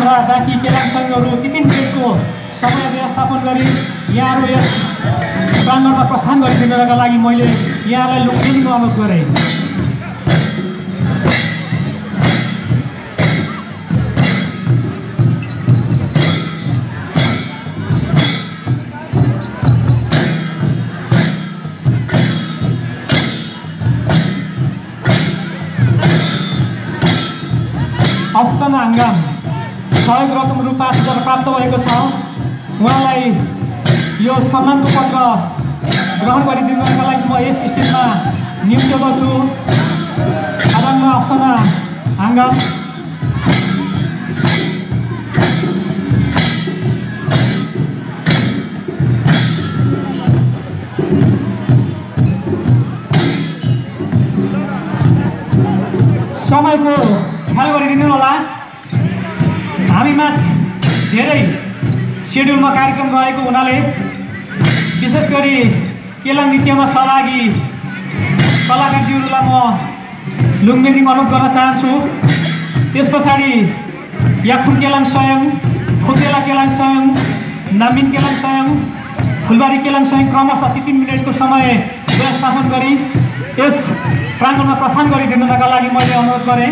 बाँकी केलाङ सङ्घहरू 3 मिनेटको समय व्यवस्थापन गरी यहाँहरू यस प्राङ्गणमा प्रस्थान गरिदिनका लागि मैले यहाँलाई लुक्दिनको अनुरोध गरेँ। अफसन हाङ्गाम सहयोग रकम रु 5,000 प्राप्त भएको छ। उहाँलाई यो सम्मानको पत्र ग्रहण गरिदिनुका लागि म यस स्टेजमा नियुक्त गर्छु। आदरणीय अफसना हाङ्गाम। समयको ख्याल गरिदिनु होला। हामीमा धेरै सेड्युलमा कार्यक्रम रहेको हुनाले विशेष गरी केलाङ नृत्यमा सहभागी कलाकारज्यूहरूलाई म लुङबेन्दिङ अनुरोध गर्न चाहन्छु। त्यस पछाडि याखुन केलाङ स्वयं, खुतेला केलाङ स्वयं, नामिन केलाङ स्वयं, फुलबारी केलाङ स्वयं क्रमशः 3 मिनेटको समय व्यवस्थापन गरी यस प्राङ्गणमा प्रस्थान गरिदिनका लागि मैले अनुरोध गरेँ।